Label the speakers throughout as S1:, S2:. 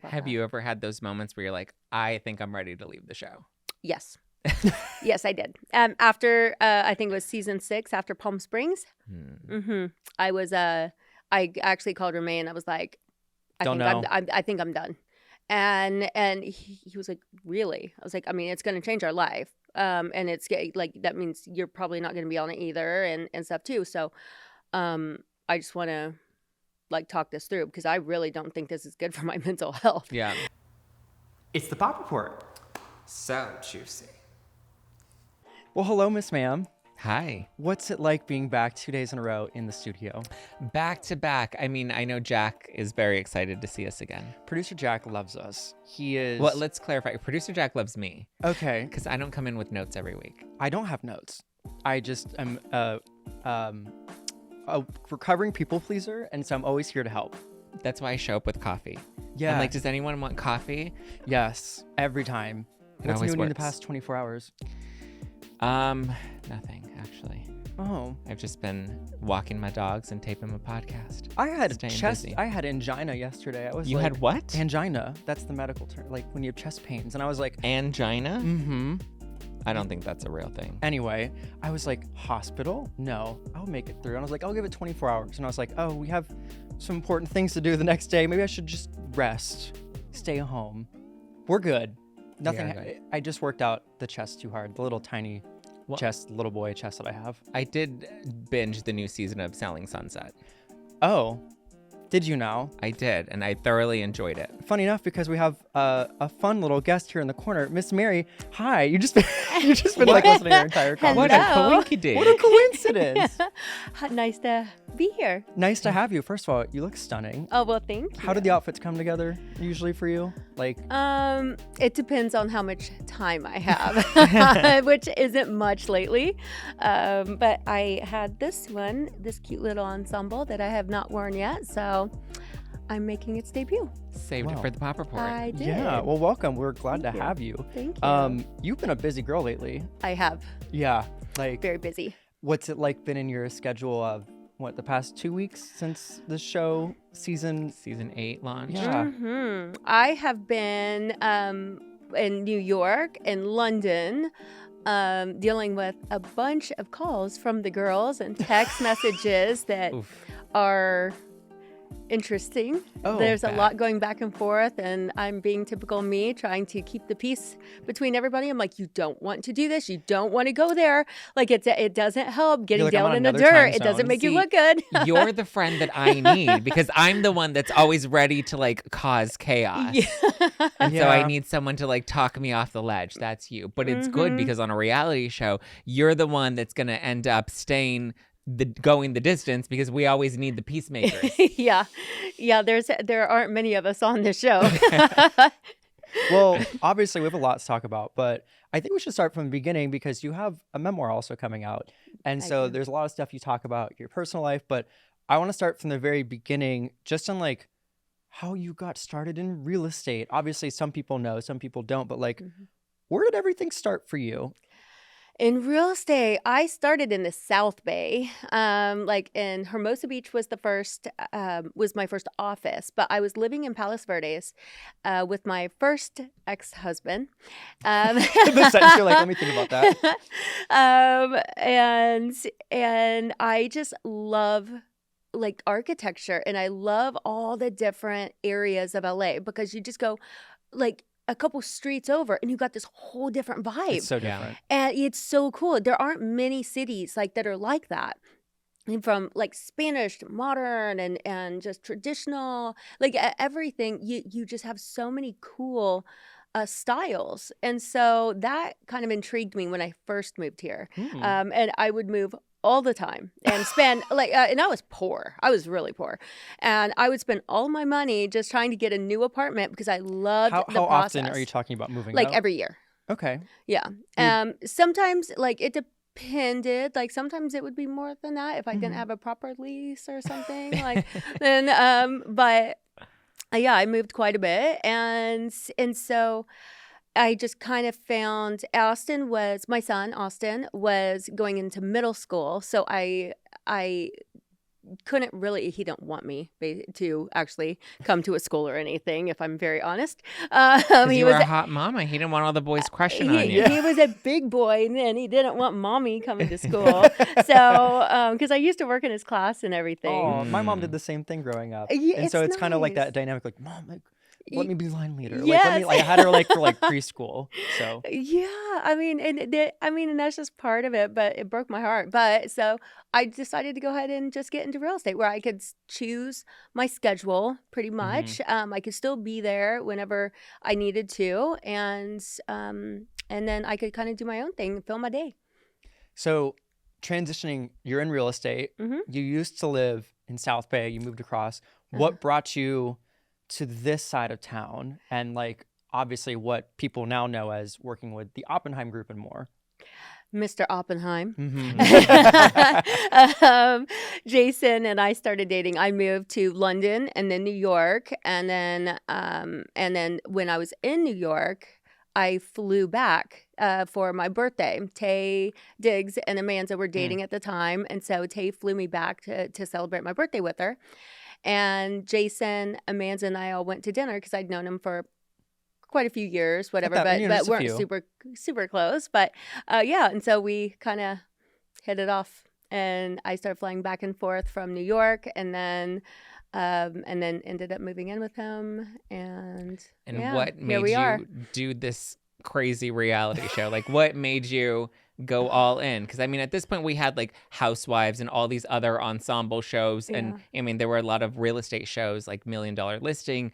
S1: about
S2: Have
S1: that.
S2: you ever had those moments where you're like, I think I'm ready to leave the show?
S1: Yes. Yes, I did. After I think it was season 6, after Palm Springs. I was I actually called Remain and I was like, I think I'm done. And he was like, really? I was like, I mean, it's going to change our life. And it's like, that means you're probably not going to be on it either and stuff too. So I just want to like talk this through because I really don't think this is good for my mental health.
S2: Yeah.
S3: It's the Pop Report.
S2: So juicy.
S4: Well, hello, Miss Ma'am.
S2: Hi.
S4: What's it like being back 2 days in a row in the studio?
S2: Back to back. I mean, I know Jack is very excited to see us again.
S4: Producer Jack loves us. He is...
S2: Well, let's clarify. Producer Jack loves me.
S4: Okay.
S2: Because I don't come in with notes every week.
S4: I don't have notes. I just am a recovering people pleaser, and so I'm always here to help.
S2: That's why I show up with coffee.
S4: Yeah.
S2: I'm like, does anyone want coffee?
S4: Yes, every time.
S2: It
S4: What's
S2: always
S4: new in the
S2: works.
S4: past 24 hours?
S2: Nothing, actually.
S4: Oh.
S2: I've just been walking my dogs and taping my podcast.
S4: I had
S2: Staying busy.
S4: I had angina yesterday. I was
S2: You
S4: like,
S2: had what?
S4: Angina. That's the medical term. Like when you have chest pains. And I was like,
S2: Angina?
S4: mm-hmm.
S2: I don't think that's a real thing.
S4: Anyway, I was like, hospital? No, I'll make it through. And I was like, I'll give it 24 hours. And I was like, oh, we have some important things to do the next day. Maybe I should just rest, stay home. We're good. Nothing.
S2: Yeah, good.
S4: I just worked out the chest too hard. The little tiny
S2: Well-
S4: chest, little boy chest that I have.
S2: I did binge the new season of Selling Sunset.
S4: Oh, did you now?
S2: I did, and I thoroughly enjoyed it.
S4: Funny enough, because we have a fun little guest here in the corner, Miss Mary. Hi, you just been like listening to our entire conversation.
S2: What a
S1: Hello.
S2: coinkydink.
S4: What a coincidence!
S1: Nice to be here.
S4: Nice to have you. First of all, you look stunning.
S1: Oh, well, thank you.
S4: How did the outfits come together usually for you? Like,
S1: It depends on how much time I have, which isn't much lately. But I had this cute little ensemble that I have not worn yet. So I'm making its debut.
S2: Saved it
S4: Wow.
S2: for the Pop Report.
S1: I did.
S4: yeah, well, welcome. We're glad
S1: Thank
S4: to
S1: you.
S4: have you.
S1: Thank you.
S4: You've been a busy girl lately.
S1: I have.
S4: Yeah, like,
S1: Very busy.
S4: what's it like been in your schedule of the past 2 weeks since the show season?
S2: Season 8 launch.
S4: Yeah.
S1: I have been in New York and London dealing with a bunch of calls from the girls and text messages that
S2: Oof.
S1: are interesting.
S4: Oh,
S1: There's a
S2: bad.
S1: lot going back and forth, and I'm being typical me, trying to keep the peace between everybody. I'm like, you don't want to do this. You don't want to go there. Like, it doesn't help getting
S4: like, I'm
S1: down
S4: on
S1: in the
S4: another time
S1: dirt. It doesn't
S4: zone.
S1: make you
S2: See,
S1: look good.
S2: You're the friend that I need because I'm the one that's always ready to like cause chaos. And so I
S4: Yeah.
S2: need someone to like talk me off the ledge. That's you. But it's good
S1: Mm-hmm.
S2: because on a reality show, you're the one that's going to end up going the distance because we always need the peacemakers.
S1: yeah. There aren't many of us on this show.
S4: Well, obviously, we have a lot to talk about, but I think we should start from the beginning because you have a memoir also coming out. And
S1: I
S4: so
S1: do.
S4: there's a lot of stuff you talk about your personal life, but I want to start from the very beginning, just on like how you got started in real estate. Obviously, some people know, some people don't, but like, where did everything start for you?
S1: In real estate, I started in the South Bay. Like in Hermosa Beach was my first office, but I was living in Palos Verdes with my first ex-husband.
S4: The sentence, you're like, let me think about that.
S1: And I just love like architecture, and I love all the different areas of LA because you just go like a couple streets over and you got this whole different vibe.
S4: It's so different.
S1: And it's so cool. There aren't many cities like that are like that. And from like Spanish to modern and just traditional, like everything, you just have so many cool styles. And so that kind of intrigued me when I first moved here. And I would move all the time and spend and I was poor. I was really poor. And I would spend all my money just trying to get a new apartment because I loved
S4: How
S1: the process.
S4: often are you talking about moving
S1: Like
S4: out?
S1: every year.
S4: Okay.
S1: Yeah. Sometimes like it depended. Like sometimes it would be more than that if I didn't have a proper lease or something. Like then but yeah, I moved quite a bit and so I just kind of found my son Austin was going into middle school. So I couldn't really, he didn't want me to actually come to a school or anything, if I'm very honest.
S2: He was a hot mama. He didn't want all the boys crushing on you.
S1: He was a big boy, and he didn't want mommy coming to school. So, because I used to work in his class and everything.
S4: Oh, my mom did the same thing growing up.
S1: Yeah,
S4: and so it's kind of like
S1: nice.
S4: that dynamic, like, Mom, like, let me be line leader.
S1: Yes.
S4: I had her like for like preschool. So
S1: Yeah, I mean, and that's just part of it, but it broke my heart. But so I decided to go ahead and just get into real estate, where I could choose my schedule pretty much. I could still be there whenever I needed to, and then I could kind of do my own thing, fill my day.
S4: So transitioning, you're in real estate. You used to live in South Bay. You moved across. What brought you to this side of town, and like obviously what people now know as working with the Oppenheim Group and more?
S1: Mr. Oppenheim. Jason and I started dating. I moved to London and then New York, and then when I was in New York, I flew back for my birthday. Tay Diggs and Amanda were dating at the time, and so Tay flew me back to celebrate my birthday with her. And Jason, Amanda, and I all went to dinner because I'd known him for quite a few years, whatever, but weren't super close. But yeah, and so we kind of hit it off, and I started flying back and forth from New York, and then ended up moving in with him. And yeah,
S2: what made you do this crazy reality show? Like, what made you go all in? Because I mean, at this point we had like Housewives and all these other ensemble shows, and I mean there were a lot of real estate shows like $1 Million Listing,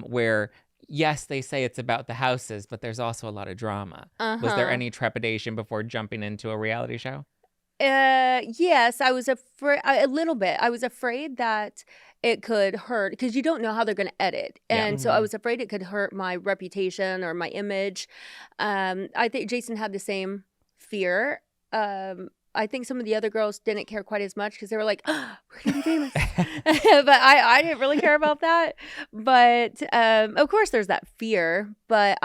S2: where yes, they say it's about the houses, but there's also a lot of drama. Was there any trepidation before jumping into a reality show?
S1: Yes, I was afraid a little bit. I was afraid that it could hurt, because you don't know how they're going to edit. And so I was afraid it could hurt my reputation or my image. I think Jason had the same fear. I think some of the other girls didn't care quite as much because they were like, oh, we're going to be famous. But I didn't really care about that. But of course there's that fear, but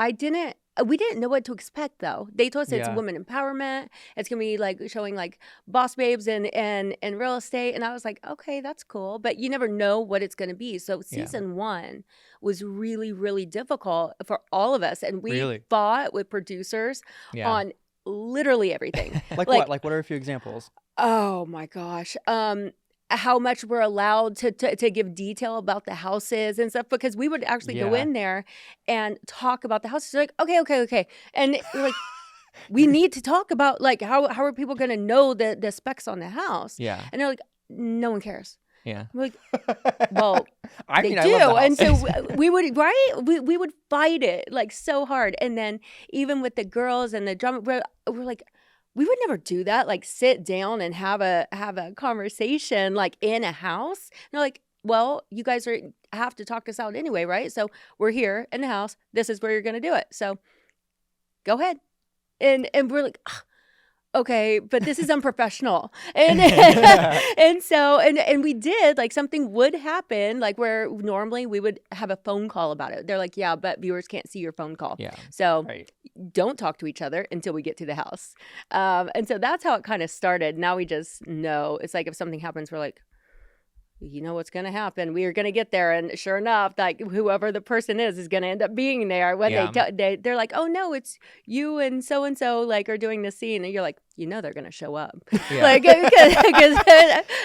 S1: we didn't know what to expect, though. They told us it's women empowerment. It's going to be like showing like boss babes in real estate. And I was like, okay, that's cool. But you never know what it's going to be. So season 1 was really, really difficult for all of us. And we fought with producers on literally everything.
S4: Like what? Like what are a few examples?
S1: Oh my gosh. How much we're allowed to give detail about the houses and stuff, because we would actually go in there and talk about the houses. They're like, okay. And we're like, we need to talk about like how are people going to know the specs on the house? Yeah. And they're like, no one cares. Yeah. We're like, well, I do. And so we would, we would fight it like so hard. And then even with the girls and the drama, we're like, we would never do that. Like sit down and have a conversation like in a house. And they're like, well, you guys have to talk this out anyway, right? So we're here in the house. This is where you're going to do it. So go ahead. And we're like, okay, but this is unprofessional. And and we did, like, something would happen, like where normally we would have a phone call about it. They're like, yeah, but viewers can't see your phone call. Yeah. So don't talk to each other until we get to the house. And so that's how it kind of started. Now we just know. It's like if something happens, we're like, you know what's going to happen. We are going to get there. And sure enough, like whoever the person is going to end up being there. When they're like, oh no, it's you and so, like, are doing the scene. And you're like, you know, they're going to show up. Yeah. Like, because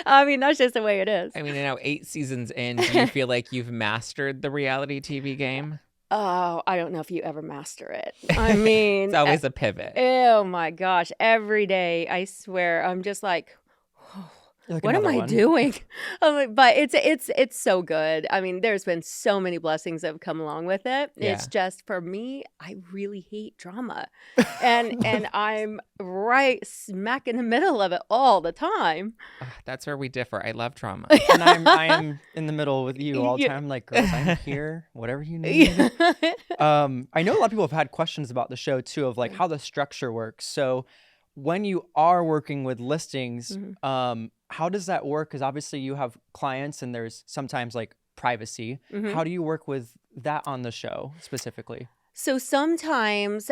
S1: I mean, that's just the way it is.
S2: I mean, now 8 seasons in, do you feel like you've mastered the reality TV game?
S1: Oh, I don't know if you ever master it. I mean,
S2: it's always a pivot.
S1: Oh my gosh. Every day, I swear, I'm just like, like what am I doing? But it's so good. I mean, there's been so many blessings that have come along with it. Yeah. It's just, for me, I really hate drama. And I'm right smack in the middle of it all the time.
S2: That's where we differ. I love drama.
S4: And I am in the middle with you all the time. Like, girls, I'm here, whatever you need. I know a lot of people have had questions about the show, too, of like how the structure works. So when you are working with listings, how does that work? Because obviously you have clients and there's sometimes like privacy. How do you work with that on the show specifically?
S1: So sometimes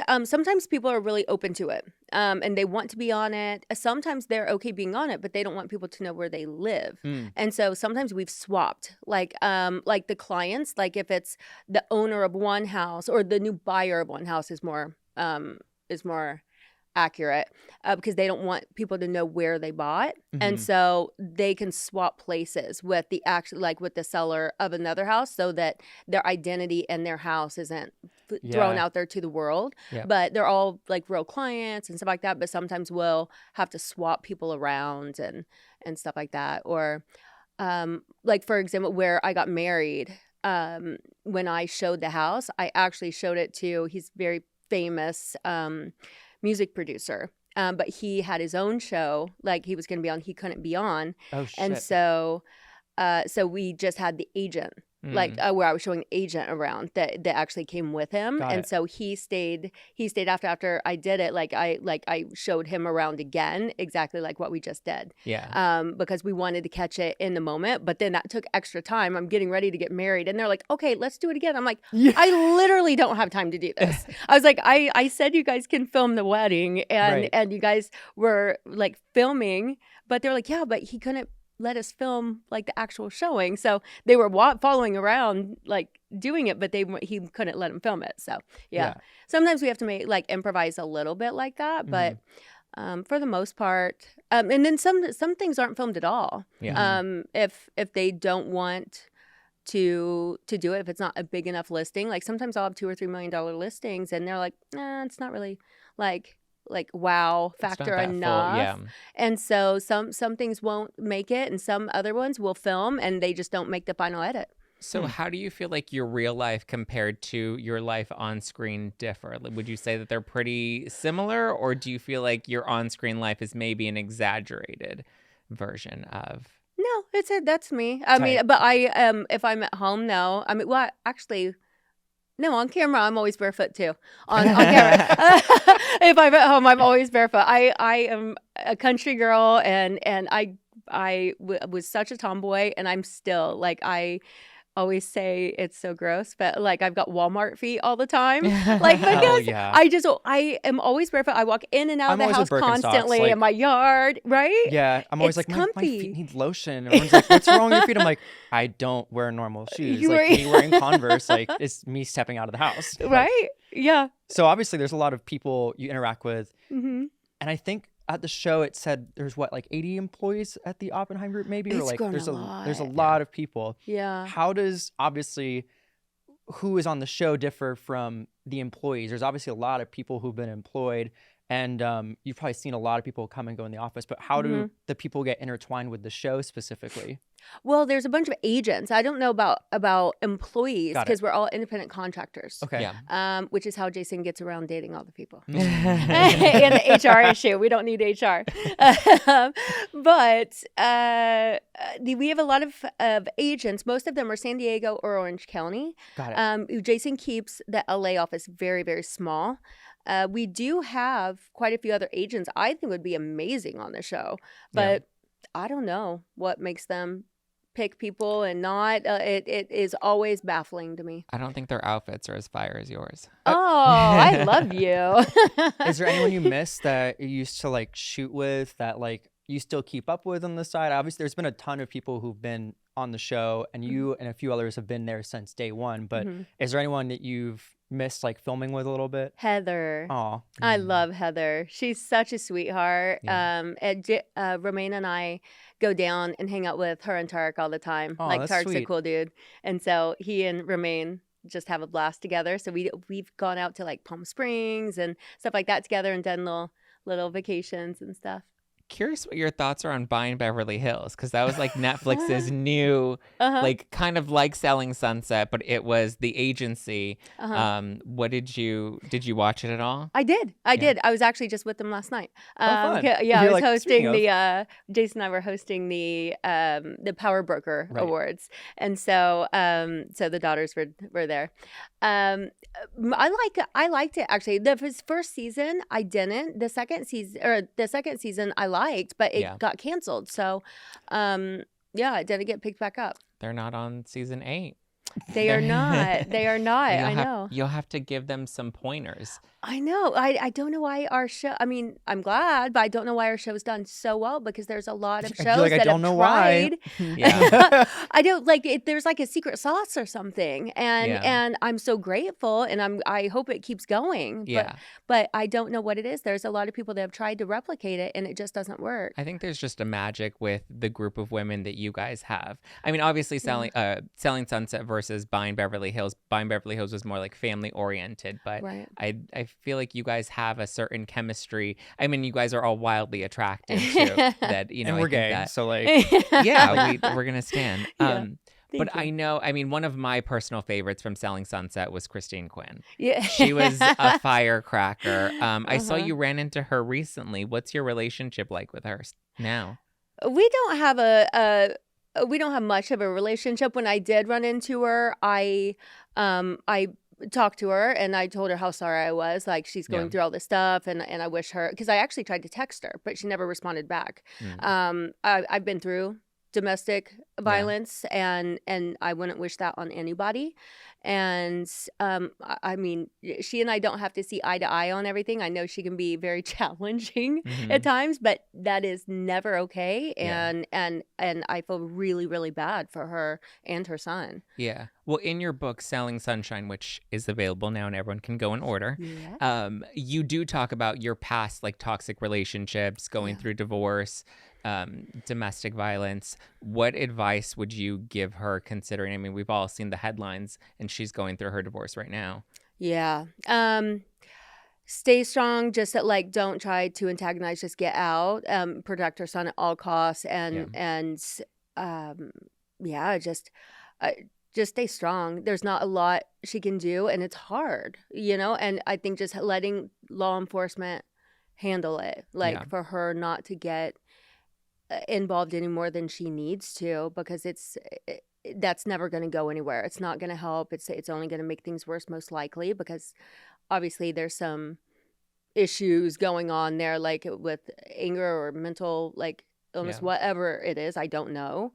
S1: people are really open to it, and they want to be on it. Sometimes they're okay being on it, but they don't want people to know where they live. And so sometimes we've swapped, like the clients, like if it's the owner of one house or the new buyer of one house is more accurate, because they don't want people to know where they bought, and so they can swap places with with the seller of another house, so that their identity and their house isn't thrown out there to the world. But they're all like real clients and stuff like that. But sometimes we'll have to swap people around and stuff like that. Or like, for example, where I got married, when I showed the house, I actually showed it to, he's very famous music producer, but he had his own show, like he was going to be on, he couldn't be on.
S4: Oh shit.
S1: And so we just had the agent, like where I was showing the agent around that actually came with him.
S4: Got
S1: and
S4: it.
S1: so he stayed after I did it. Like I showed him around again, exactly like what we just did. Because we wanted to catch it in the moment, but then that took extra time. I'm getting ready to get married and they're like, okay, let's do it again. I'm like, I literally don't have time to do this. I was like, I said you guys can film the wedding, and you guys were like filming, but they're like, yeah, but he couldn't let us film like the actual showing. So they were following around like doing it, but he couldn't let them film it. So sometimes we have to improvise a little bit like that, but for the most part, and then some things aren't filmed at all. If they don't want to do it, if it's not a big enough listing, like sometimes I'll have $2 or $3 million listings and they're like, nah, it's not really like wow factor enough. And so some things won't make it, and some other ones will film and they just don't make the final edit.
S2: So how do you feel like your real life compared to your life on screen differ? Would you say that they're pretty similar, or do you feel like your on-screen life is maybe an exaggerated version of?
S1: No, that's me. I mean, but I if I'm at home, no. I mean, well, actually, no, on camera, I'm always barefoot too. On camera. If I'm at home, I'm always barefoot. I am a country girl, and I was such a tomboy, and I'm still, like, I always say it's so gross, but like I've got Walmart feet all the time. Like, because I am always barefoot. I walk in and out of the house constantly in my yard, right?
S4: Yeah, I'm always
S1: it's
S4: like, my feet need lotion. And everyone's like, what's wrong with your feet? I'm like, I don't wear normal shoes. Like, me wearing Converse, like, it's me stepping out of the house.
S1: Right? Yeah.
S4: So obviously there's a lot of people you interact with. And I think at the show it said there's like 80 employees at the Oppenheim Group, maybe?
S1: It's
S4: or like there's a
S1: lot.
S4: lot of people.
S1: Yeah.
S4: How does obviously who is on the show differ from the employees? There's obviously a lot of people who've been employed, and you've probably seen a lot of people come and go in the office, but how do the people get intertwined with the show specifically?
S1: Well, there's a bunch of agents. I don't know about employees, because we're all independent contractors.
S4: Okay.
S1: Yeah. Which is how Jason gets around dating all the people. And the HR issue. We don't need HR. But we have a lot of agents. Most of them are San Diego or Orange County.
S4: Got it.
S1: Jason keeps the LA office very, very small. We do have quite a few other agents I think would be amazing on the show, but I don't know what makes them pick people and not. It is always baffling to me.
S2: I don't think their outfits are as fire as yours.
S1: Oh, I love you.
S4: Is there anyone you miss that you used to like shoot with that like you still keep up with on the side? Obviously, there's been a ton of people who've been on the show, and you and a few others have been there since day one. But is there anyone that you've missed like filming with a little bit?
S1: Heather.
S4: Oh,
S1: I love Heather. She's such a sweetheart. Romaine and I go down and hang out with her and Tarek all the time.
S4: Oh,
S1: like,
S4: that's
S1: Tarek's
S4: sweet.
S1: a cool dude, and so he and Romaine just have a blast together. So we've gone out to like Palm Springs and stuff like that together, and done little vacations and stuff.
S2: Curious what your thoughts are on Buying Beverly Hills, because that was like Netflix's new, like kind of like Selling Sunset, but it was the agency. What did you watch it at all?
S1: I did. I did. I was actually just with them last night.
S4: Fun.
S1: Yeah, I was
S4: like,
S1: hosting the Jason and I were hosting the Power Broker Awards, and so the daughters were there. I liked it actually. His first season I didn't. The second season I liked, but it got canceled. So it didn't get picked back up.
S2: They're not on season 8.
S1: They are not. They are not. I
S2: You'll
S1: know.
S2: You'll have to give them some pointers.
S1: I know. I don't know why our show. I mean, I'm glad, but I don't know why our show's done so well because there's a lot of
S4: I
S1: shows
S4: feel like I
S1: that
S4: don't
S1: have
S4: know why.
S1: tried.
S2: Yeah.
S1: I don't like it. There's like a secret sauce or something, and
S2: Yeah.
S1: and I'm so grateful, and I hope it keeps going.
S2: Yeah.
S1: But I don't know what it is. There's a lot of people that have tried to replicate it, and it just doesn't work.
S2: I think there's just a magic with the group of women that you guys have. I mean, obviously, Selling Sunset versus Buying Beverly Hills. Buying Beverly Hills was more like family oriented, but
S1: Right.
S2: I feel like you guys have a certain chemistry. I mean, you guys are all wildly attractive too. That
S4: And
S2: I
S4: we're
S2: think
S4: gay,
S2: that-
S4: so like,
S2: yeah, we're gonna stand.
S1: Yeah.
S2: But
S1: Thank you.
S2: I know, I mean, one of my personal favorites from Selling Sunset was Christine Quinn.
S1: Yeah.
S2: She was a firecracker. I saw
S1: Uh-huh.
S2: you ran into her recently. What's your relationship like with her now?
S1: We don't have we don't have much of a relationship. When I did run into her, I talked to her and I told her how sorry I was. Like she's going
S2: Yeah.
S1: through all this stuff, and I wish her, because I actually tried to text her, but she never responded back. I've been through domestic violence, and I wouldn't wish that on anybody. And I mean, she and I don't have to see eye to eye on everything. I know she can be very challenging at times, but that is never okay.
S2: Yeah.
S1: And I feel really, really bad for her and her son.
S2: Yeah. Well, in your book, Selling Sunshine, which is available now and everyone can go and order, you do talk about your past, like toxic relationships, going through divorce, domestic violence. What advice would you give her, considering, I mean, we've all seen the headlines and she's going through her divorce right now?
S1: Yeah. Stay strong. Just that, like, don't try to antagonize. Just get out. Protect her son at all costs, just stay strong. There's not a lot she can do, and it's hard, And I think just letting law enforcement handle it, like for her not to get involved any more than she needs to, because that's never going to go anywhere. It's not going to help. It's only going to make things worse, most likely, because obviously there's some issues going on there, like with anger or mental, like, illness, whatever it is. I don't know,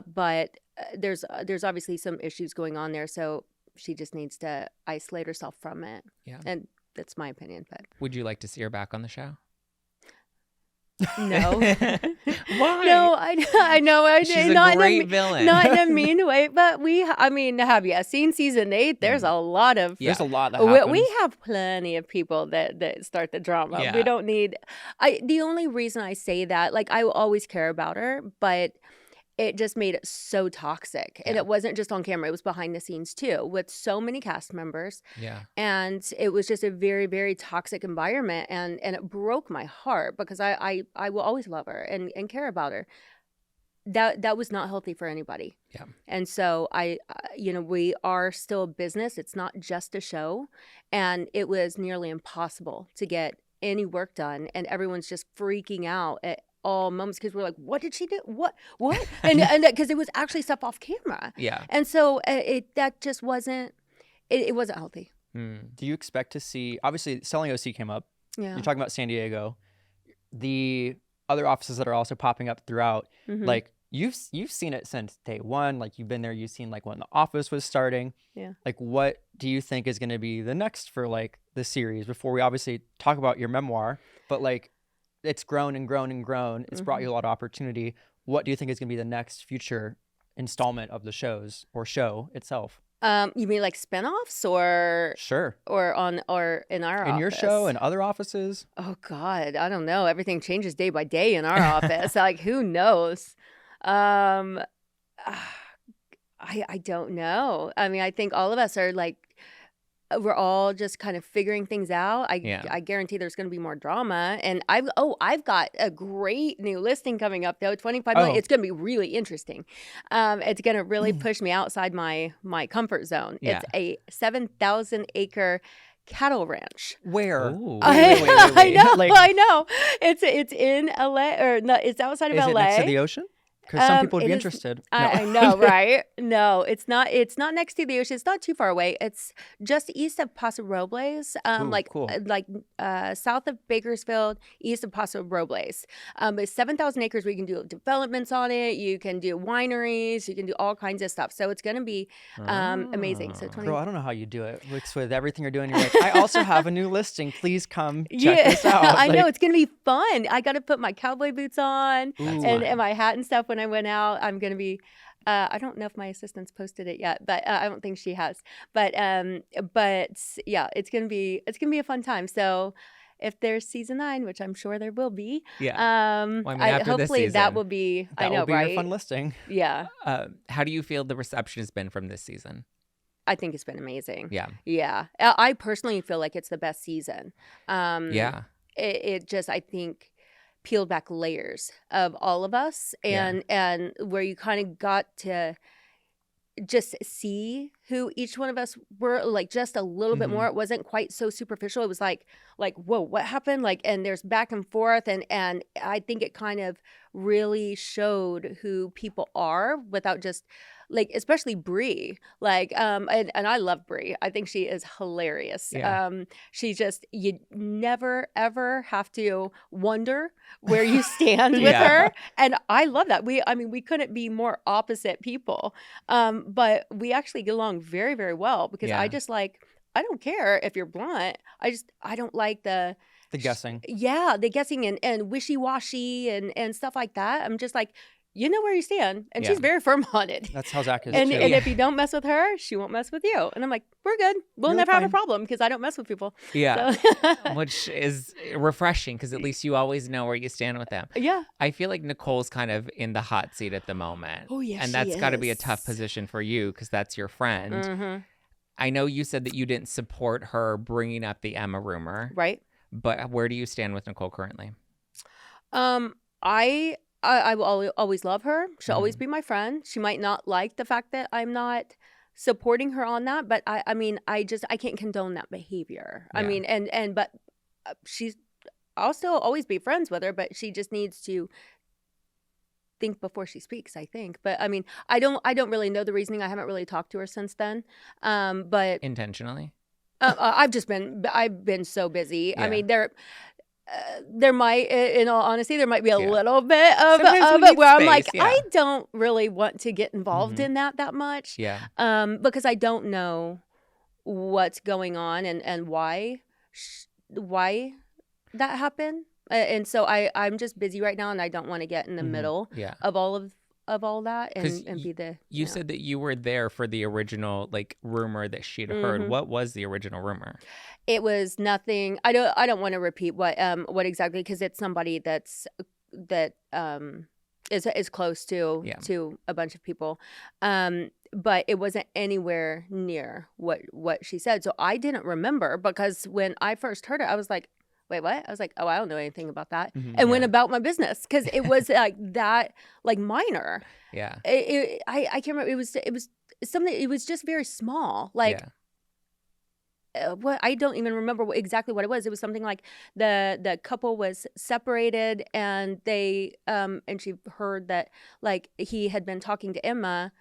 S1: but there's obviously some issues going on there. So she just needs to isolate herself from it. Yeah, and that's my opinion. But
S2: would you like to see her back on the show?
S1: No.
S2: Why?
S1: No, I know.
S2: She's a
S1: not
S2: great villain.
S1: Not in a mean way, but have you seen season 8? There's a lot of
S4: there's a lot that happens.
S1: we have plenty of people that start the drama.
S2: Yeah.
S1: We don't need. The only reason I say that, like, I will always care about her, but it just made it so toxic. And it wasn't just on camera. It was behind the scenes too, with so many cast members. Yeah. And it was just a very, very toxic environment. And it broke my heart, because I will always love her and care about her. That was not healthy for anybody. Yeah. And so we are still a business. It's not just a show. And it was nearly impossible to get any work done. And everyone's just freaking out at all moments, because we're like, what did she do? What? And because it was actually stuff off camera. Yeah. And so that just wasn't, it wasn't healthy.
S4: Do you expect to see, obviously Selling OC came up. Yeah. You're talking about San Diego. The other offices that are also popping up throughout, like you've seen it since day one. Like you've been there, you've seen like when the office was starting. Yeah. Like what do you think is going to be the next for like the series, before we obviously talk about your memoir, but like it's grown and grown and grown. It's brought you a lot of opportunity. What do you think is going to be the next future installment of the shows or show itself?
S1: You mean like spinoffs, or
S4: sure,
S1: or in our office?
S4: In your show and other offices?
S1: Oh God, I don't know. Everything changes day by day in our office. Like, who knows? I don't know. I mean, I think all of us are like, we're all just kind of figuring things out. I guarantee there's going to be more drama. And I've got a great new listing coming up, though. 25 million. It's going to be really interesting. It's going to really push me outside my comfort zone. Yeah. It's a 7,000 acre cattle ranch.
S4: Where?
S2: Wait.
S1: I know. It's in LA, or no, it's outside of LA.
S4: Is it next to the ocean? Because some people would be interested. No.
S1: I know, right? No, it's not. It's not next to the ocean. It's not too far away. It's just east of Paso Robles,
S4: Cool.
S1: South of Bakersfield, east of Paso Robles. It's 7,000 acres. We can do developments on it. You can do wineries. You can do all kinds of stuff. So it's going to be amazing. So
S4: Girl, I don't know how you do it. With everything you're doing, you're like, I also have a new listing. Please come check this out.
S1: I know, it's going to be fun. I got to put my cowboy boots on and my hat and stuff when I went out. I'm going to be, I don't know if my assistant's posted it yet, but I don't think she has. But yeah, it's going to be a fun time. So if there's season 9, which I'm sure there will be, hopefully that will be,
S4: that will be
S1: right?
S4: your fun listing.
S1: Yeah.
S2: How do you feel the reception has been from this season?
S1: I think it's been amazing.
S2: Yeah.
S1: Yeah. I personally feel like it's the best season.
S2: Yeah.
S1: It just, I think, peeled back layers of all of us and where you kind of got to just see who each one of us were, like just a little bit more. It wasn't quite so superficial. It was like, whoa, what happened? Like, and there's back and forth. And I think it kind of really showed who people are without just like, especially Brie, like, and I love Brie. I think she is hilarious.
S2: Yeah.
S1: She just, you never, ever have to wonder where you stand with her. And I love that. We couldn't be more opposite people. But we actually get along very, very well because I just like, I don't care if you're blunt. I don't like the
S4: guessing.
S1: Yeah, the guessing and wishy-washy and stuff like that. I'm just like, you know where you stand, and she's very firm on it.
S4: That's how Zack is
S1: and
S4: too.
S1: And if you don't mess with her, she won't mess with you. And I'm like, we're good. We'll never have a problem because I don't mess with people.
S2: Yeah,
S1: so.
S2: Which is refreshing because at least you always know where you stand with them.
S1: Yeah.
S2: I feel like Nicole's kind of in the hot seat at the moment.
S1: Oh, yeah,
S2: and that's got to be a tough position for you because that's your friend.
S1: Mm-hmm.
S2: I know you said that you didn't support her bringing up the Emma rumor.
S1: Right.
S2: But where do you stand with Nicole currently?
S1: I will always love her. She'll always be my friend. She might not like the fact that I'm not supporting her on that, but I can't condone that behavior. Yeah. I mean, but I'll still always be friends with her, but she just needs to think before she speaks, I think. But I mean, I don't really know the reasoning. I haven't really talked to her since then. But
S2: intentionally?
S1: I've been so busy. Yeah. I mean, there might, in all honesty, there might be a little bit of it where I'm like, I don't really want to get involved in that much.
S2: Yeah.
S1: Because I don't know what's going on and why that happened. And so I'm just busy right now, and I don't want to get in the middle of all that and be the.
S2: You said that you were there for the original rumor that she'd heard. What was the original rumor?
S1: It was nothing. I don't want to repeat what exactly, because it's somebody that is close to a bunch of people. But it wasn't anywhere near what she said. So I didn't remember, because when I first heard it, I was like, wait, what? I was like, oh, I don't know anything about that. And went about my business, because it was like that, like minor.
S2: Yeah.
S1: I can't remember. It was something, it was just very small. Like, what, I don't even remember exactly what it was. It was something like the couple was separated, and they and she heard that like he had been talking to Emma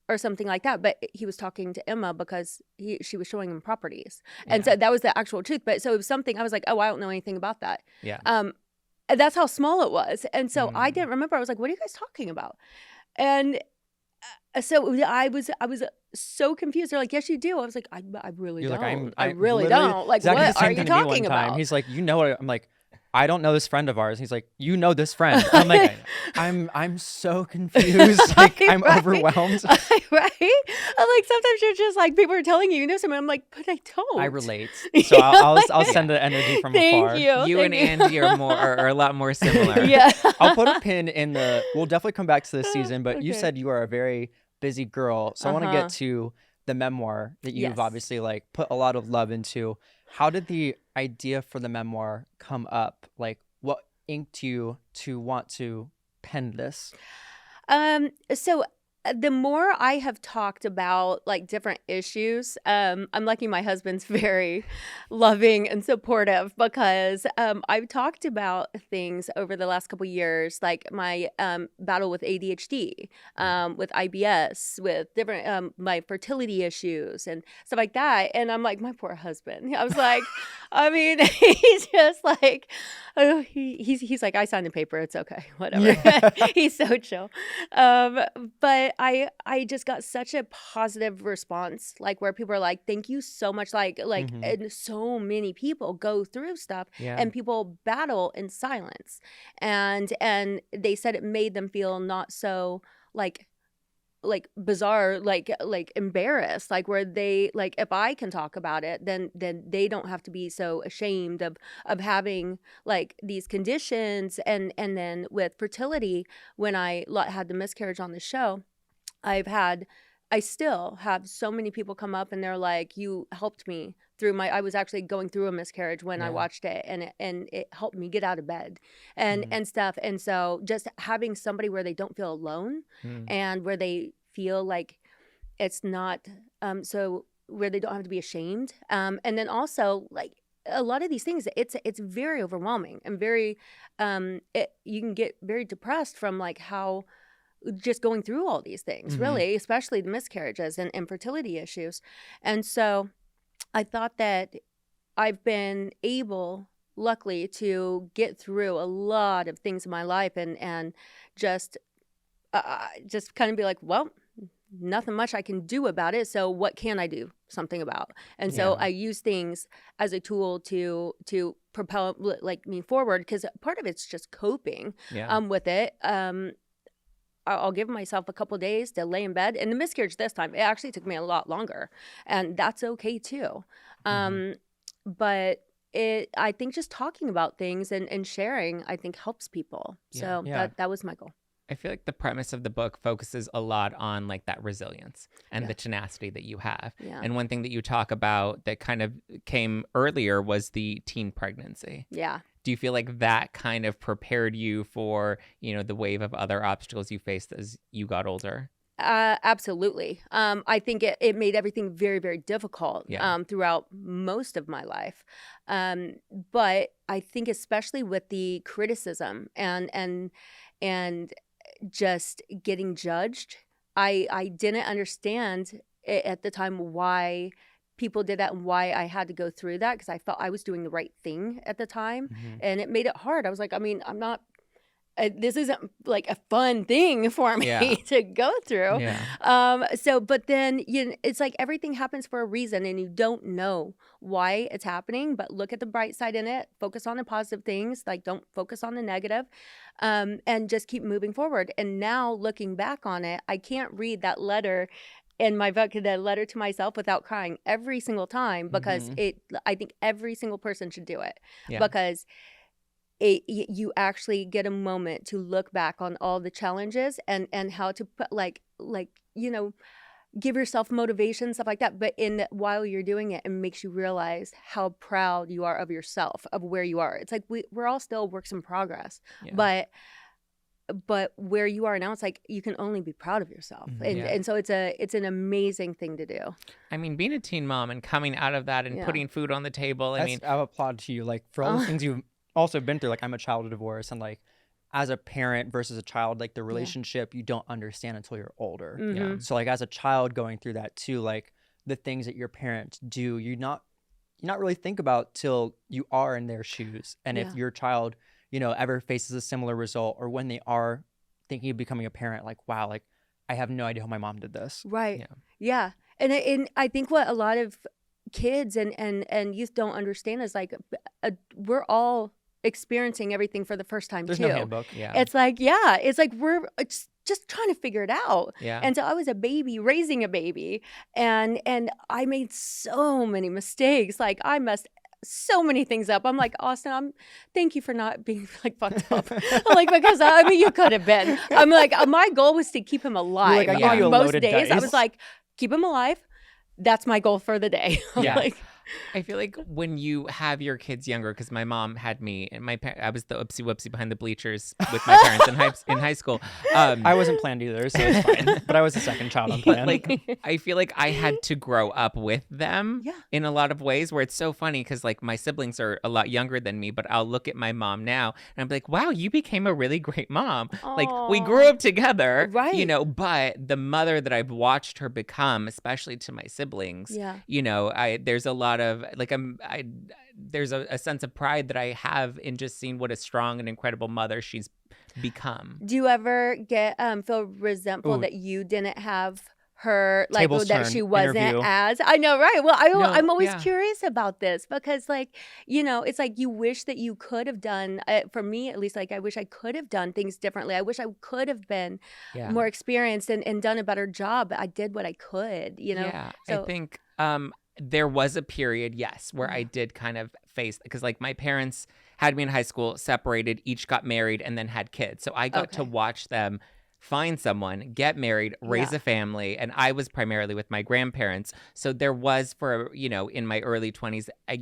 S1: or something like that, but he was talking to Emma because she was showing him properties. And so that was the actual truth. But so it was something, I was like, oh, I don't know anything about that.
S2: Yeah.
S1: That's how small it was. And so I didn't remember. I was like, what are you guys talking about? And so I was so confused. They're like, yes, you do. I was like, I really
S4: You're
S1: don't.
S4: Like,
S1: I really don't. Like,
S4: Zack
S1: what are you talking about?
S4: He's like, you know what? I'm like, I don't know this friend of ours. He's like, you know this friend. I'm like, I'm so confused. Like, I'm overwhelmed.
S1: Right? I'm like, sometimes you're just like, people are telling you know someone. I'm like, but I don't.
S4: I relate. So I'll send the energy from afar.
S2: You and Andy are a lot more similar.
S1: Yeah.
S4: I'll put a pin in we'll definitely come back to this season, but you said you are a very busy girl. So I want to get to the memoir that you've obviously like put a lot of love into. How did the idea for the memoir come up? Like, what inked you to want to pen this?
S1: So the more I have talked about like different issues, I'm lucky my husband's very loving and supportive because I've talked about things over the last couple years, like my battle with ADHD, with IBS, with different my fertility issues and stuff like that. And I'm like, my poor husband. I was like, I mean, he's just like, oh, he's like, I signed the paper. It's okay, whatever. Yeah. He's so chill. But I just got such a positive response, like where people are like, thank you so much. Like, and so many people go through stuff and people battle in silence. And they said it made them feel not so like bizarre, like embarrassed, like where they like, if I can talk about it, then they don't have to be so ashamed of having like these conditions. And then with fertility, when I had the miscarriage on the show, I still have so many people come up and they're like, you helped me through I was actually going through a miscarriage when I watched it, and it helped me get out of bed and stuff. And so just having somebody where they don't feel alone and where they feel like it's not, so where they don't have to be ashamed. And then also like a lot of these things, it's very overwhelming and very, you can get very depressed from like how, just going through all these things, really, especially the miscarriages and infertility issues. And so I thought that I've been able, luckily, to get through a lot of things in my life and just kind of be like, well, nothing much I can do about it. So what can I do something about? And so I use things as a tool to propel like me forward, because part of it's just coping with it. I'll give myself a couple days to lay in bed. And the miscarriage this time, it actually took me a lot longer, and that's okay too. But I think just talking about things and sharing, I think helps people. So that was my goal.
S2: I feel like the premise of the book focuses a lot on like that resilience and the tenacity that you have. Yeah. And one thing that you talk about that kind of came earlier was the teen pregnancy.
S1: Yeah.
S2: Do you feel like that kind of prepared you for, the wave of other obstacles you faced as you got older?
S1: Absolutely. I think it made everything very, very difficult throughout most of my life. But I think especially with the criticism and just getting judged, I didn't understand at the time why people did that and why I had to go through that, because I felt I was doing the right thing at the time. And it made it hard. I was like, I mean, I'm not, this isn't like a fun thing for me to go through. But then it's like everything happens for a reason, and you don't know why it's happening, but look at the bright side in it, focus on the positive things, like don't focus on the negative, and just keep moving forward. And now looking back on it, I can't read that letter in my book, the letter to myself, without crying every single time, because I think every single person should do it, because you actually get a moment to look back on all the challenges and how to put give yourself motivation, stuff like that. But while you're doing it, it makes you realize how proud you are of yourself, of where you are. It's like we're all still works in progress, but where you are now, it's like you can only be proud of yourself. And so it's an amazing thing to do.
S2: I mean, being a teen mom and coming out of that and putting food on the table, I
S4: applaud to you, like, for all the things you've also been through. Like, I'm a child of divorce, and like as a parent versus a child, like the relationship you don't understand until you're older. So like as a child going through that too, like the things that your parents do, you not really think about till you are in their shoes. And if your child ever faces a similar result, or when they are thinking of becoming a parent, like, wow, like I have no idea how my mom did this.
S1: Right. Yeah. And I think what a lot of kids and youth don't understand is like, we're all experiencing everything for the first time.
S4: There's
S1: too.
S4: No handbook.
S1: It's like, it's like it's just trying to figure it out. And so I was a baby raising a baby, and I made so many mistakes. Like I messed so many things up. I'm like, Austin, thank you for not being like fucked up. Like, because I mean, you could have been. I'm like, my goal was to keep him alive.
S4: Like, I gave you a
S1: most
S4: loaded
S1: days,
S4: dice.
S1: I was like, keep him alive. That's my goal for the day. Like,
S2: I feel like when you have your kids younger, because my mom had me, and I was the oopsie whoopsie behind the bleachers with my parents in high school.
S4: I wasn't planned either, so it's fine. But I was the second child on plan.
S2: Like, I feel like I had to grow up with them in a lot of ways, where it's so funny because like my siblings are a lot younger than me, but I'll look at my mom now and I'm like, wow, you became a really great mom.
S1: Aww.
S2: Like we grew up together,
S1: right?
S2: You know, but the mother that I've watched her become, especially to my siblings, you know, there's a lot of like there's a sense of pride that I have in just seeing what a strong and incredible mother she's become.
S1: Do you ever get feel resentful that you didn't have her, like, that she wasn't as, I know, right? Well, I'm always curious about this because, like, you know, it's like you wish that you could have done, for me at least, like, I wish I could have done things differently. I wish I could have been more experienced and done a better job. I did what I could, you know?
S2: Yeah, so, I think there was a period, yes, where I did kind of face, because like my parents had me in high school, separated, each got married and then had kids. So I got to watch them find someone, get married, raise a family. And I was primarily with my grandparents. So there was, for, you know, in my early 20s, I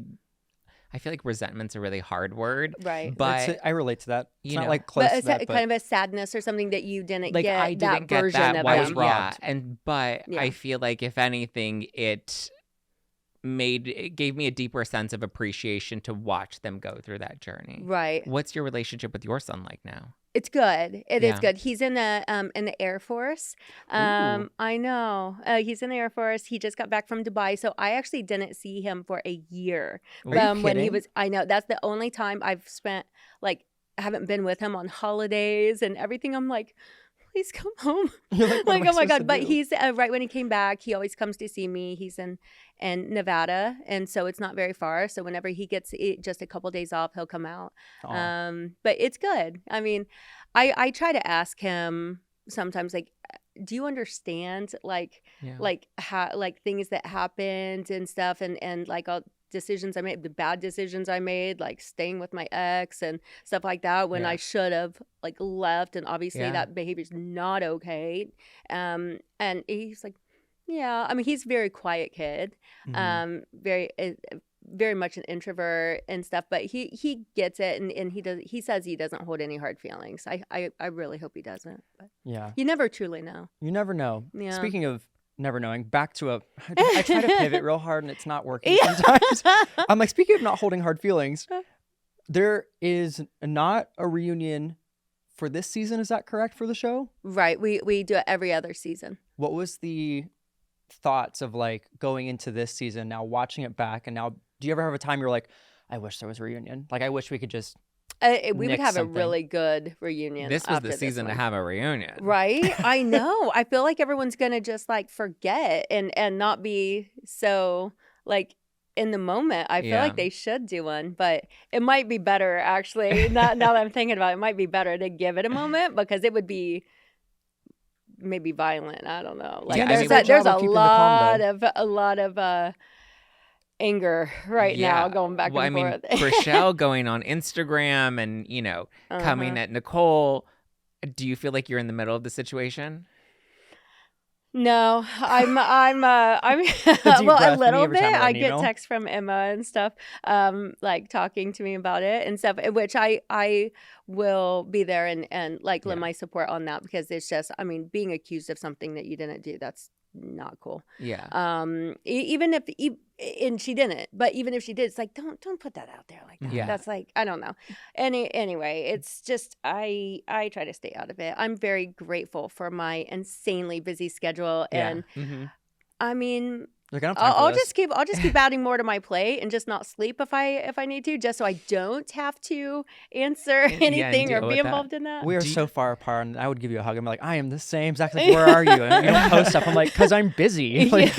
S2: feel like resentment's a really hard word.
S1: Right.
S4: But I relate to that. It's not like
S1: close
S4: to that,
S1: but kind of a sadness or something that you didn't
S2: like,
S1: get.
S2: I didn't
S1: that
S2: get
S1: version
S2: that.
S1: of
S2: Why
S1: them.
S2: was robbed. But I feel like if anything, it gave me a deeper sense of appreciation to watch them go through that journey.
S1: Right.
S2: What's your relationship with your son like now?
S1: It's good. It is good. He's in the Air Force. I know. He's in the Air Force. He just got back from Dubai, so I actually didn't see him for a year. When he was, I know, that's the only time I've spent, like, I haven't been with him on holidays and everything. I'm like, please come home.
S4: You're like
S1: oh my God. But he's right when he came back, he always comes to see me. He's in Nevada. And so it's not very far. So whenever he gets just a couple days off, he'll come out. But it's good. I mean, I try to ask him sometimes, like, do you understand like how, like, things that happened and stuff and like all decisions I made, the bad decisions I made, like staying with my ex and stuff like that when I should have like left, and obviously that behavior is not okay. And he's like, I mean, he's a very quiet kid, very much an introvert and stuff, but he gets it, and he says he doesn't hold any hard feelings. I really hope he doesn't, but you never truly know.
S4: You never know. Speaking of never knowing, back to I try to pivot real hard and it's not working sometimes. I'm like, speaking of not holding hard feelings, there is not a reunion for this season. Is that correct for the show?
S1: Right. We do it every other season.
S4: What was the thoughts of like going into this season, now watching it back, and now do you ever have a time you're like, I wish there was a reunion? Like, I wish we could just
S1: we would have a really good reunion.
S2: This was the season to have a reunion.
S1: Right? I know. I feel like everyone's going to just like forget and not be so like in the moment. I feel like they should do one, but it might be better actually. Now that I'm thinking about it, it might be better to give it a moment because it would be maybe violent. I don't know. Like there's a lot of anger now going back and forth.
S2: Chrishell going on Instagram and, you know, coming at Nicole. Do you feel like you're in the middle of the situation?
S1: No, I'm well, a little bit. I get texts from Emma and stuff, like talking to me about it and stuff, which I will be there and like lend my support on that, because it's just, I mean, being accused of something that you didn't do, that's not cool. Even if and she didn't, but even if she did, it's like don't put that out there like that. That's like, I don't know. Anyway, it's just I try to stay out of it. I'm very grateful for my insanely busy schedule, and I mean,
S4: Like,
S1: I'll just keep adding more to my plate and just not sleep if I need to, just so I don't have to answer anything or be involved in that.
S4: We are so far apart, and I would give you a hug. I'm like, I am the same. Zach's like, where are you? And you don't post stuff. I'm like, because I'm busy. Like,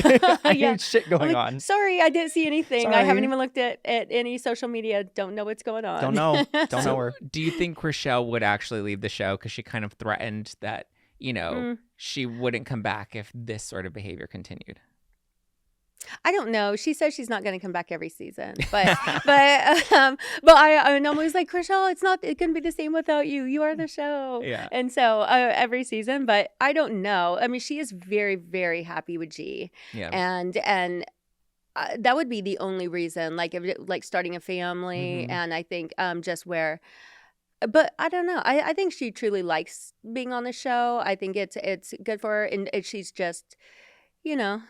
S4: I need shit going on.
S1: Sorry, I didn't see anything. Sorry. I haven't even looked at any social media. Don't know what's going on.
S4: Don't know. Don't know her.
S2: Do you think Chrishell would actually leave the show because she kind of threatened that, you know, she wouldn't come back if this sort of behavior continued?
S1: I don't know. She says she's not going to come back every season, but I'm always like, Chrishell, it's going to be the same without you. You are the show.
S2: Yeah.
S1: And so every season, but I don't know. I mean, she is very, very happy with G.
S2: Yeah.
S1: And that would be the only reason, like if like starting a family, and I think just where. But I don't know. I think she truly likes being on the show. I think it's good for her, and she's just, you know,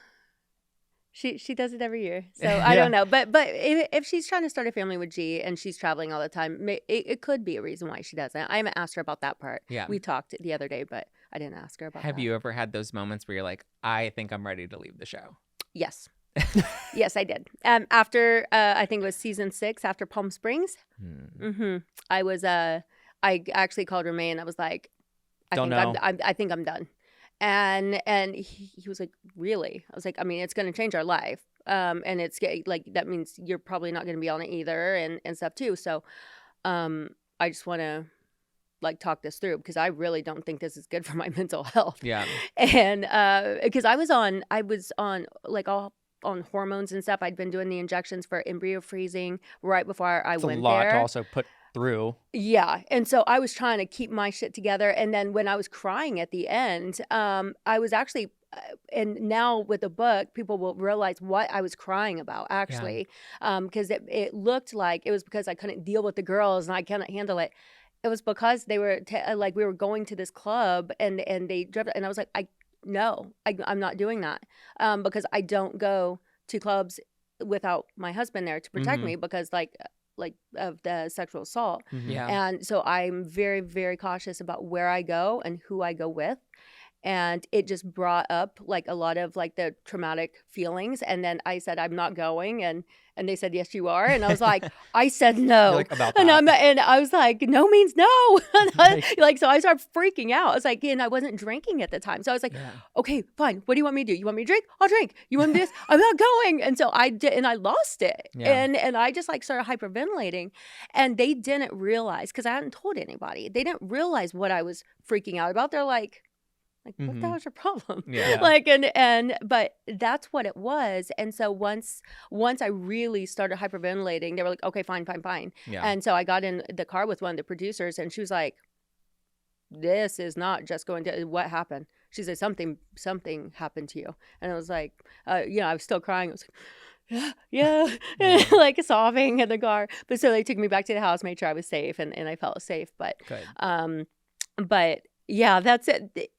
S1: she does it every year. So I don't know. But if she's trying to start a family with G and she's traveling all the time, it could be a reason why she doesn't. I haven't asked her about that part.
S2: Yeah.
S1: We talked the other day, but I didn't ask her about that.
S2: Have you ever had those moments where you're like, I think I'm ready to leave the show?
S1: Yes. Yes, I did. After I think it was season 6, after Palm Springs. I was I actually called Romain and I was like, I think I'm done. And he was like, really? I was like, I mean, it's going to change our life. And it's like, that means you're probably not going to be on it either and stuff too. So I just want to like talk this through because I really don't think this is good for my mental health.
S2: Yeah.
S1: And because I was on like all on hormones and stuff. I'd been doing the injections for embryo freezing right before I went there.
S4: It's a lot to also put through.
S1: Yeah. And so I was trying to keep my shit together. And then when I was crying at the end, I was actually, and now with the book, people will realize what I was crying about actually. Because it looked like it was because I couldn't deal with the girls and I couldn't handle it. It was because they were like, we were going to this club and they drove, and I was like, I'm not doing that because I don't go to clubs without my husband there to protect me because like of the sexual assault.
S2: Yeah.
S1: And so I'm very, very cautious about where I go and who I go with. And it just brought up like a lot of like the traumatic feelings. And then I said, I'm not going. And they said, yes, you are. And I was like, I said no.
S4: You're like, about that.
S1: And I was like, no means no. So I started freaking out. I was like, and I wasn't drinking at the time. So I was like, okay, fine. What do you want me to do? You want me to drink? I'll drink. You want me to do this? I'm not going. And so I did, and I lost it.
S2: Yeah.
S1: And I just like started hyperventilating. And they didn't realize, because I hadn't told anybody, they didn't realize what I was freaking out about. They're like, what the hell's your problem?
S2: Yeah.
S1: But that's what it was. And so once I really started hyperventilating, they were like, okay, fine.
S2: Yeah.
S1: And so I got in the car with one of the producers and she was like, this is not just going to, what happened? She said, something happened to you. And I was like, I was still crying. I was like, yeah. Like sobbing in the car. But so they took me back to the house, made sure I was safe and I felt safe. But, but yeah, that's it.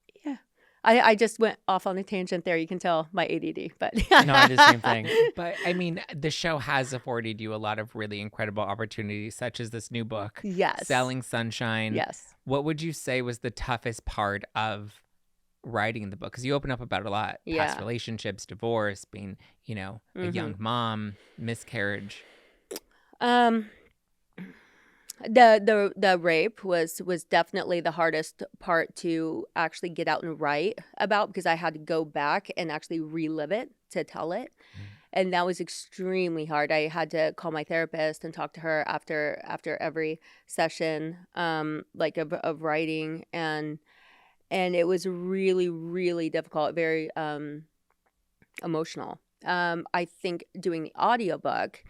S1: I just went off on a tangent there. You can tell my ADD, but
S4: No, I did the same thing.
S2: But I mean, the show has afforded you a lot of really incredible opportunities, such as this new book,
S1: Yes.
S2: Selling Sunshine.
S1: Yes.
S2: What would you say was the toughest part of writing the book? Because you open up about a lot: past relationships, divorce, being, a young mom, miscarriage.
S1: The rape was definitely the hardest part to actually get out and write about because I had to go back and actually relive it to tell it. And that was extremely hard. I had to call my therapist and talk to her after every session of writing and it was really, really difficult, very emotional. I think doing the audiobook,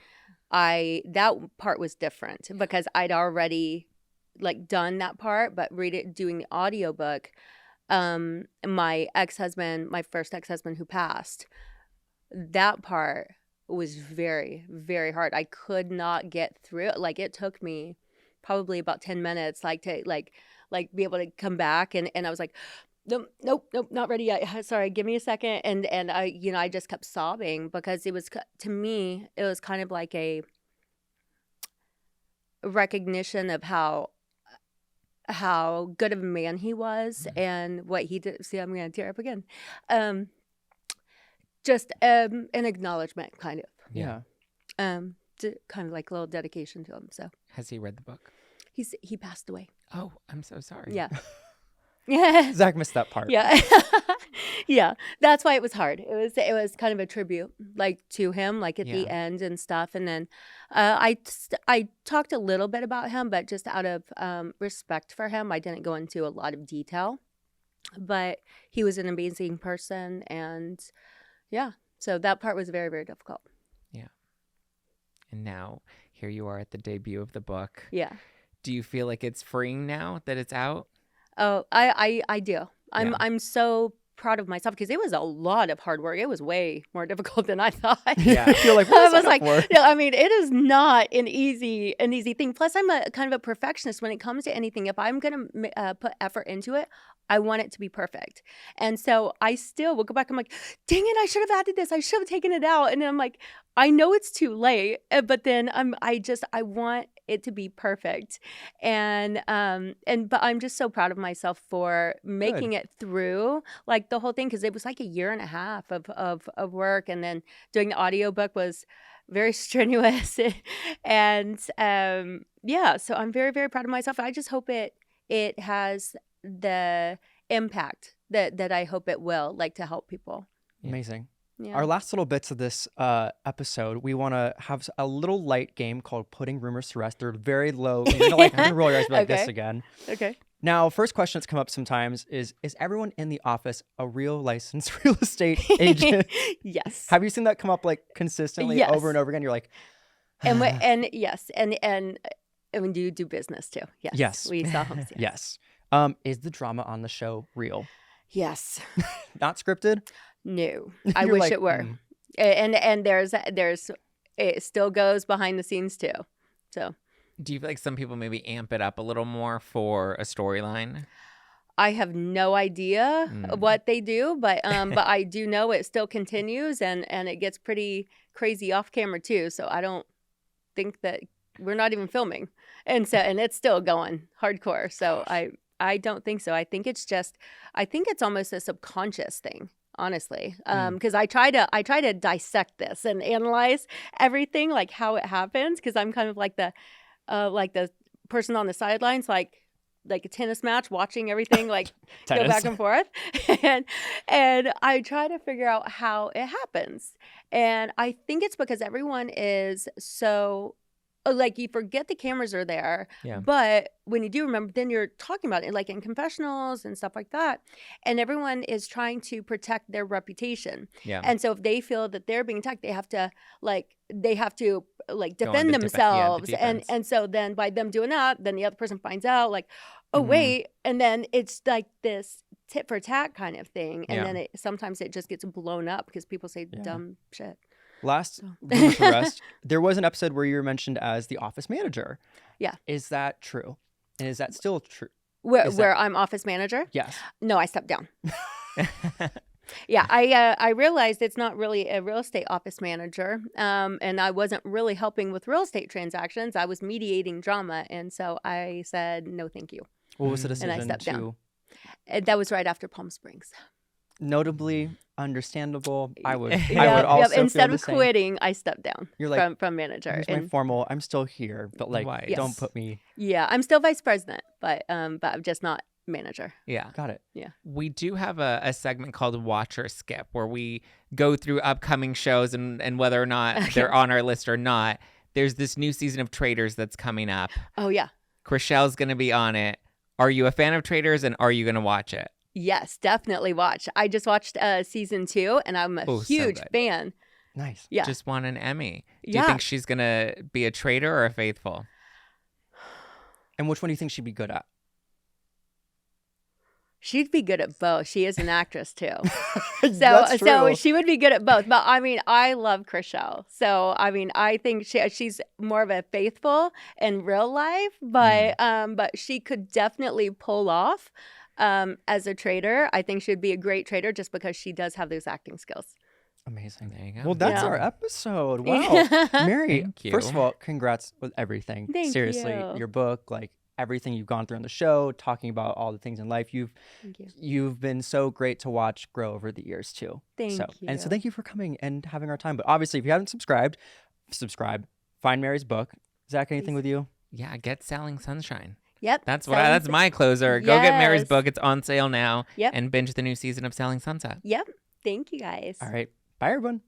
S1: that part was different because I'd already done that part, but doing the audiobook, my first ex-husband who passed, that part was very, very hard. I could not get through it. It took me probably about 10 minutes, to be able to come back. And I was like, nope, not ready yet. Sorry, give me a second. And I just kept sobbing because it was, to me, it was kind of like a recognition of how good of a man he was and what he did. See, I'm going to tear up again. Just an acknowledgement, kind of.
S2: Yeah.
S1: Kind of like a little dedication to him. So
S2: Has he read the book?
S1: He passed away.
S2: Oh, I'm so sorry.
S1: Yeah. Yeah.
S4: Zach missed that part.
S1: Yeah. Yeah. That's why it was hard. It was kind of a tribute to him at the end and stuff. And then I talked a little bit about him, but just out of respect for him, I didn't go into a lot of detail. But he was an amazing person. And yeah, so that part was very, very difficult.
S2: Yeah. And now here you are at the debut of the book.
S1: Yeah.
S2: Do you feel like it's freeing now that it's out?
S1: Oh, I do. I'm so proud of myself because it was a lot of hard work. It was way more difficult than I thought.
S2: Yeah.
S4: You're like, what
S1: I
S4: is
S1: was
S4: that
S1: like,
S4: for?
S1: no, I mean, it is not an easy thing. Plus, I'm a kind of a perfectionist when it comes to anything. If I'm going to put effort into it, I want it to be perfect. And so I still will go back. I'm like, dang it, I should have added this. I should have taken it out. And then I'm like, I know it's too late, but then I want it to be perfect. But I'm just so proud of myself for making it through like the whole thing. Cause it was like a year and a half of work. And then doing the audiobook was very strenuous. And so I'm very, very proud of myself. I just hope it has the impact that I hope it will, like to help people.
S4: Amazing.
S1: Yeah.
S4: Our last little bits of this episode, we want to have a little light game called Putting Rumors to Rest. They're very low. You're going to like roll your eyes like this again.
S1: Okay.
S4: Now, first question that's come up sometimes is everyone in the office a real licensed real estate agent?
S1: Yes.
S4: Have you seen that come up like consistently over and over again? You're like,
S1: and yes. And when you do business too. Yes.
S4: Yes.
S1: We sell homes.
S4: Yes. Is the drama on the show real?
S1: Yes.
S4: Not scripted?
S1: No. I
S4: You're
S1: wish
S4: like,
S1: it were. And there's it still goes behind the scenes too. So
S2: Do you feel like some people maybe amp it up a little more for a storyline?
S1: I have no idea what they do, but I do know it still continues and it gets pretty crazy off camera too. So I don't think that we're not even filming. And it's still going hardcore. So I don't think so. I think it's almost a subconscious thing, honestly. Because I try to dissect this and analyze everything, like how it happens. Because I'm kind of like the person on the sidelines, like a tennis match, watching everything like go back and forth. and I try to figure out how it happens. And I think it's because everyone is so like you forget the cameras are there, but when you do remember, then you're talking about it like in confessionals and stuff like that. And everyone is trying to protect their reputation. Yeah. And so if they feel that they're being attacked, they have to defend themselves. And so then by them doing that, then the other person finds out like, oh, wait. And then it's like this tit for tat kind of thing. And then sometimes it just gets blown up because people say dumb shit.
S4: Last rumor to rest, there was an episode where you were mentioned as the office manager.
S1: Yeah.
S4: Is that true? And is that still true?
S1: Where I'm office manager?
S4: Yes.
S1: No, I stepped down. Yeah, I realized it's not really a real estate office manager, and I wasn't really helping with real estate transactions. I was mediating drama, and so I said no, thank you.
S4: What was the decision?
S1: And I stepped down. That was right after Palm Springs.
S4: Notably understandable. I would also
S1: instead
S4: feel
S1: of
S4: the same.
S1: quitting, I stepped down.
S4: You're like,
S1: from manager.
S4: Here's my formal. I'm still here, but like, don't put me.
S1: Yeah, I'm still vice president, but I'm just not manager.
S2: Yeah,
S4: got it.
S1: Yeah,
S2: we do have a segment called Watch or Skip where we go through upcoming shows and whether or not they're on our list or not. There's this new season of Traitors that's coming up.
S1: Oh yeah,
S2: Chrishell's going to be on it. Are you a fan of Traitors, and are you going to watch it?
S1: Yes, definitely watch. I just watched season 2, and I'm a huge fan.
S4: Nice.
S1: Yeah.
S2: Just won an Emmy. Do you think she's going to be a traitor or a faithful?
S4: And which one do you think she'd be good at?
S1: She'd be good at both. She is an actress too.
S4: That's true.
S1: So she would be good at both. But I mean, I love Chrishell. So I mean, I think she's more of a faithful in real life, but she could definitely pull off as a traitor. I think she'd be a great traitor just because she does have those acting skills.
S4: Amazing.
S2: There you go.
S4: Well, that's our episode. Wow. Mary,
S2: Thank you.
S4: First of all, congrats with everything.
S1: Thank
S4: Seriously,
S1: you.
S4: Your book, like everything you've gone through on the show, talking about all the things in life. You've been so great to watch grow over the years too.
S1: Thank you.
S4: And so thank you for coming and having our time. But obviously, if you haven't subscribed, subscribe. Find Mary's book. Zach, anything with you?
S2: Yeah, get Selling Sunshine.
S1: Yep.
S2: That's my closer. Go get Mary's
S1: Yes.
S2: book. It's on sale now.
S1: Yep.
S2: And binge the new season of Selling Sunset.
S1: Yep. Thank you guys.
S4: All right. Bye, everyone.